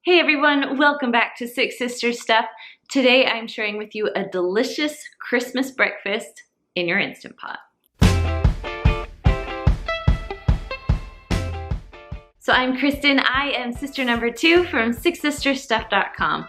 Hey everyone, welcome back to Six Sisters Stuff. Today I'm sharing with you a delicious Christmas breakfast in your Instant Pot. So I'm Kristen, I am sister number 2 from SixSistersStuff.com,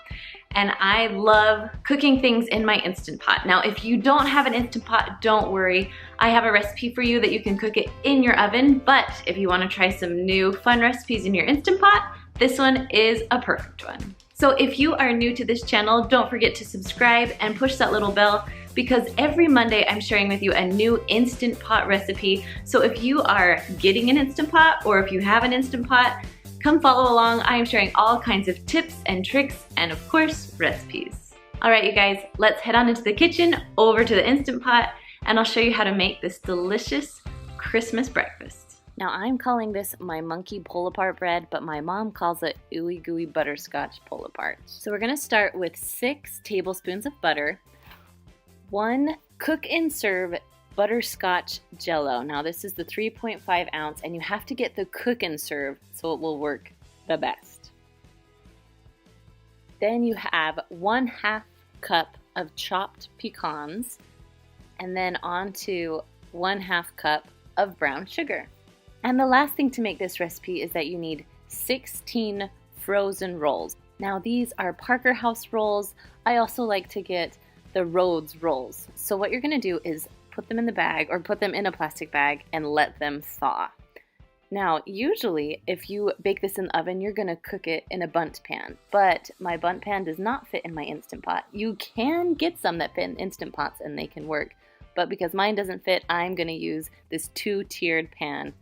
and I love cooking things in my Instant Pot. Now if you don't have an Instant Pot, don't worry. I have a recipe for you that you can cook it in your oven, but if you want to try some new fun recipes in your Instant Pot, this one is a perfect one. So if you are new to this channel, don't forget to subscribe and push that little bell because every Monday I'm sharing with you a new Instant Pot recipe. So if you are getting an Instant Pot or if you have an Instant Pot, come follow along. I am sharing all kinds of tips and tricks and of course, recipes. All right, you guys, let's head on into the kitchen, over to the Instant Pot, and I'll show you how to make this delicious Christmas breakfast. Now I'm calling this my monkey pull-apart bread, but my mom calls it ooey gooey butterscotch pull-apart. So we're gonna start with 6 tablespoons of butter, 1 cook and serve butterscotch jello. Now this is the 3.5 ounce, and you have to get the cook and serve so it will work the best. Then you have 1/2 cup of chopped pecans, and then on to 1/2 cup of brown sugar. And the last thing to make this recipe is that you need 16 frozen rolls. Now these are Parker House rolls. I also like to get the Rhodes rolls. So what you're gonna do is put them in the bag or put them in a plastic bag and let them thaw. Now usually if you bake this in the oven, you're gonna cook it in a bundt pan, but my bundt pan does not fit in my Instant Pot. You can get some that fit in Instant Pots and they can work, but because mine doesn't fit, I'm gonna use this 2-tiered pan.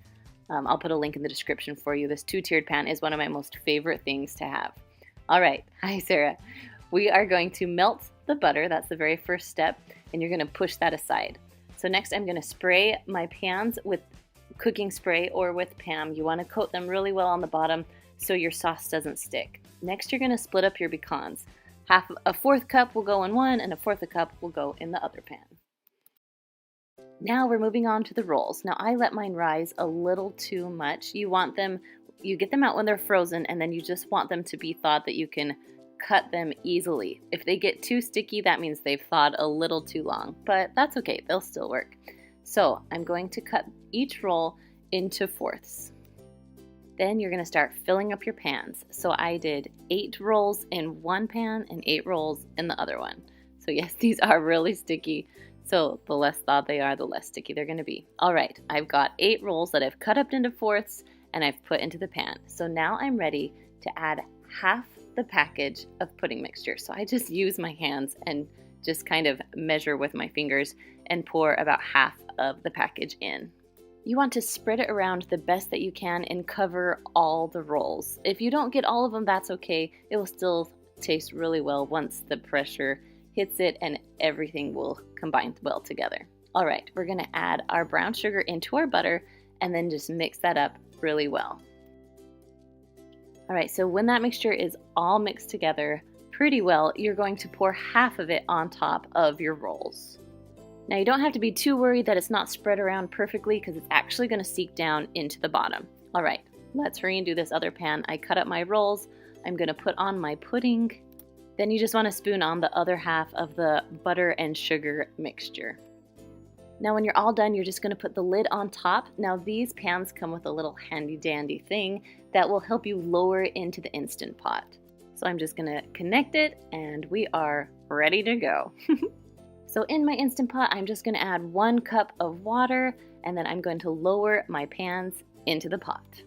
I'll put a link in the description for you. This 2-tiered pan is one of my most favorite things to have. All right, hi Sarah. We are going to melt the butter. That's the very first step, and you're gonna push that aside. So next I'm gonna spray my pans with cooking spray or with Pam. You wanna coat them really well on the bottom so your sauce doesn't stick. Next you're gonna split up your pecans. A 1/4 cup will go in one and a 1/4 cup will go in the other pan. Now we're moving on to the rolls. Now I let mine rise a little too much. You get them out when they're frozen, and then you just want them to be thawed that you can cut them easily. If they get too sticky, that means they've thawed a little too long, but that's okay, they'll still work. So I'm going to cut each roll into 4ths. Then you're gonna start filling up your pans. So I did 8 rolls in one pan and 8 rolls in the other one. So yes, these are really sticky. So the less thawed they are, the less sticky they're gonna be. All right, I've got 8 rolls that I've cut up into 4ths and I've put into the pan. So now I'm ready to add half the package of pudding mixture. So I just use my hands and just kind of measure with my fingers and pour about half of the package in. You want to spread it around the best that you can and cover all the rolls. If you don't get all of them, that's okay. It will still taste really well once the pressure hits it and everything will combine well together. All right, we're gonna add our brown sugar into our butter and then just mix that up really well. All right, so when that mixture is all mixed together pretty well, you're going to pour half of it on top of your rolls. Now you don't have to be too worried that it's not spread around perfectly because it's actually gonna seep down into the bottom. All right, let's hurry and do this other pan. I cut up my rolls. I'm gonna put on my pudding. Then you just want to spoon on the other half of the butter and sugar mixture. Now when you're all done, you're just going to put the lid on top. Now these pans come with a little handy dandy thing that will help you lower into the Instant Pot. So I'm just going to connect it and we are ready to go. So in my Instant Pot, I'm just going to add 1 cup of water and then I'm going to lower my pans into the pot.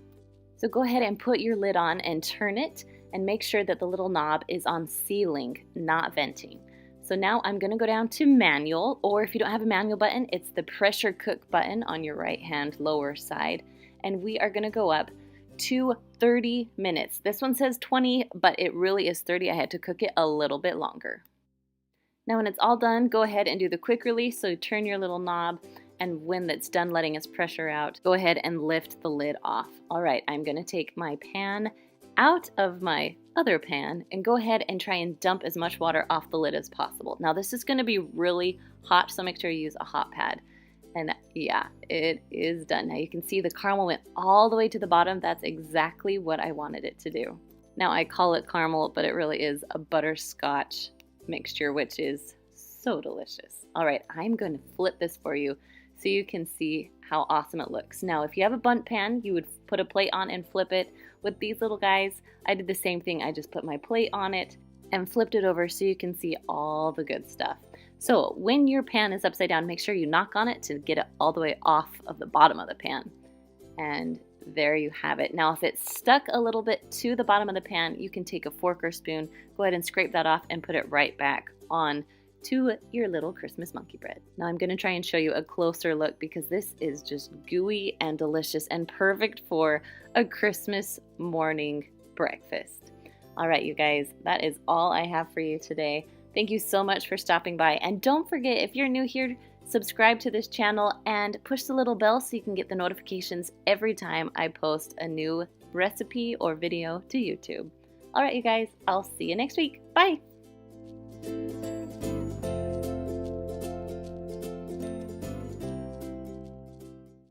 So go ahead and put your lid on and turn it, and make sure that the little knob is on sealing, not venting. So now I'm gonna go down to manual, or if you don't have a manual button, it's the pressure cook button on your right hand lower side. And we are gonna go up to 30 minutes. This one says 20, but it really is 30. I had to cook it a little bit longer. Now when it's all done, go ahead and do the quick release. So turn your little knob, and when it's done letting its pressure out, go ahead and lift the lid off. All right, I'm gonna take my pan out of my other pan and go ahead and try and dump as much water off the lid as possible. Now this is going to be really hot, so make sure you use a hot pad. And yeah, it is done. Now you can see the caramel went all the way to the bottom. That's exactly what I wanted it to do. Now I call it caramel, but it really is a butterscotch mixture, which is so delicious. All right, I'm going to flip this for you so you can see how awesome it looks. Now, if you have a bundt pan, you would put a plate on and flip it. With these little guys, I did the same thing. I just put my plate on it and flipped it over so you can see all the good stuff. So when your pan is upside down, make sure you knock on it to get it all the way off of the bottom of the pan. And there you have it. Now, if it's stuck a little bit to the bottom of the pan, you can take a fork or spoon, go ahead and scrape that off and put it right back on to your little Christmas monkey bread. Now I'm going to try and show you a closer look because this is just gooey and delicious and perfect for a Christmas morning breakfast. All right, you guys, that is all I have for you today. Thank you so much for stopping by. And don't forget, if you're new here, subscribe to this channel and push the little bell so you can get the notifications every time I post a new recipe or video to YouTube. All right, you guys, I'll see you next week. Bye.